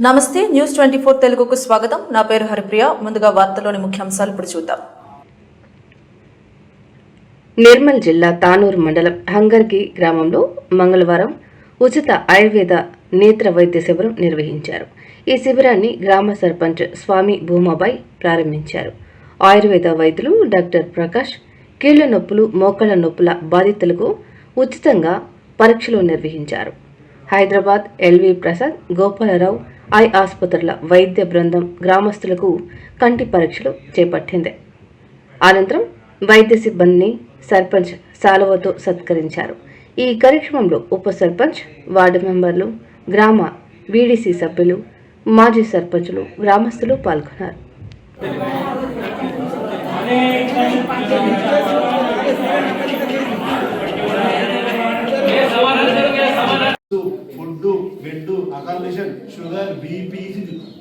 నమస్తే న్యూస్ 24 తెలుగుకు స్వాగతం. నా పేరు హరిప్రియ. ముందుగా వార్తల్లోని ముఖ్యాంశాలు ఇప్పుడు చూద్దాం. నిర్మల్ జిల్లా తానూరు మండలం హంగర్గి గ్రామంలో మంగళవారం ఉచిత ఆయుర్వేద నేత్ర వైద్య శిబిరం నిర్వహించారు. ఈ శిబిరాన్ని గ్రామ సర్పంచ్ స్వామి భూమాబాయ్ ప్రారంభించారు. ఆయుర్వేద వైద్యులు డాక్టర్ ప్రకాష్ కీళ్ల నొప్పులు, మోకాళ్ల నొప్పుల బాధితులకు ఉచితంగా పరీక్షలు నిర్వహించారు. హైదరాబాద్ ఎల్వి ప్రసాద్, గోపాలరావు ఐ ఆసుపత్రుల వైద్య బృందం గ్రామస్తులకు కంటి పరీక్షలు చేపట్టింది. అనంతరం వైద్య సిబ్బందిని సర్పంచ్ సాలువతో సత్కరించారు. ఈ కార్యక్రమంలో ఉప సర్పంచ్, వార్డు మెంబర్లు, గ్రామ వీడీసీ సభ్యులు, మాజీ సర్పంచులు, గ్రామస్తులు పాల్గొన్నారు. Food, bed, accommodation, sugar, BP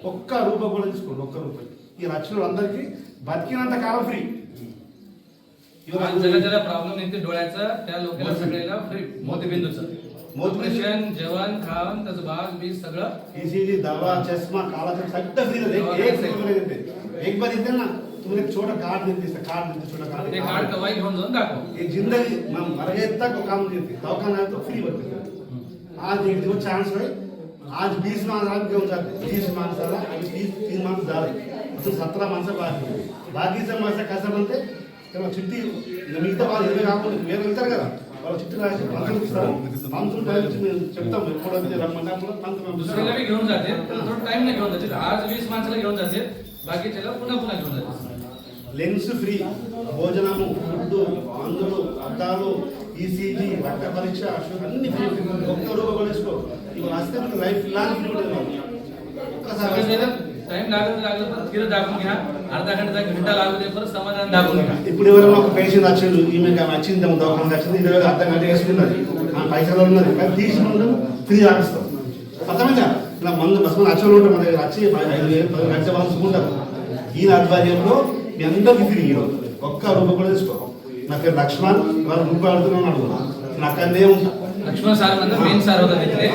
ఒక్క రూపాయి కూడా తీసుకోండి. ఒక్క రూపాయి ఈ లక్షలు అందరికీ बतिकिనంత काळ फ्री. ज्याला प्रॉब्लेम येते डोळ्याचा त्या लोकांना सगळ्याला फ्री मोतीबिंदूचं ऑपरेशन, जेवण, खावण, त्याचं बाग बीज सगळं ईसीजी, दवा, चष्मा, काळाचं सगळं फ्री आहे. एक बार येते ना तुम्हाला एक छोटा कार्ड देते, छोटा कार्ड ते कार्ड कवाई घेऊन जाऊन दाखव. ये जिंदगी मर गए तक काम देते. दवाखाना है तो फ्री भरते. आज एक दिवस चान्स है. आज 20 माणसाला घेऊन जाते. 20 माणसाला आणि 3 माणसं झाले अजून 17 माणसं बाकी. बाकीचं माणसं कसं म्हणते तेव्हा चिठ्ठी मिगతా వాళ్ళు ఇరవై కాకుండా వేరే వెళ్తారు కదా, వాళ్ళు చిట్టి రాసి పంతులు ఇస్తారు. పంతులు చెప్తాం ఎప్పుడు రమ్మంటే అప్పుడు పంతులు दुसऱ्याला बी घेऊन जाते, थोडा टाइम नाही घेऊन जाते. आज 20 माणसाला घेऊन जाते, बाकीच्याला पुन्हा घेऊन जाते. లెన్స్ ఫ్రీ, భోజనము, ఫుడ్, మందులు, అద్దాలు, ఈసీజీ, రక్త పరీక్ష, అన్ని ఫ్రీ. ఒక్క రూపాయి కూడా తీసుకో. ఇప్పుడు వస్తే మీకు లైఫ్ లాంగ్ ఫ్రీ ఉంటుంది. टाइम लागलं पण तिला दाखवून घ्या. अर्धा घंटा लागू दे, परत समाधान दाखवून घ्या. ఇప్పుడు ఎవరైనా ఒక పేషెంట్ వచ్చాడు, ఈమె వచ్చింది దవాఖానకి వచ్చింది, 20 అర్ధ గంట వేసుకున్నది, ఆ పైసలు ఉన్నది, కానీ తీసుకుంటాం ఫ్రీ ఆపిస్తాం. అర్థమైందా? ఇలా మందు బస్ మంది వచ్చి ఉంటారు, మన దగ్గర వచ్చి 5,000 10 లక్షల పంచుకుంటారు. ఈయన ఆధ్వర్యంలో మీ అందరికీ ఫ్రీ. ఒక్క రూపాయి కూడా తీసుకో. నా పేరు లక్ష్మణ్, వాళ్ళు రూపాయి అడుగుతున్నాను అడుగుతున్నా. నాకు అదే ఉంటా. लक्ष्मण सार मेन सार होता तिथे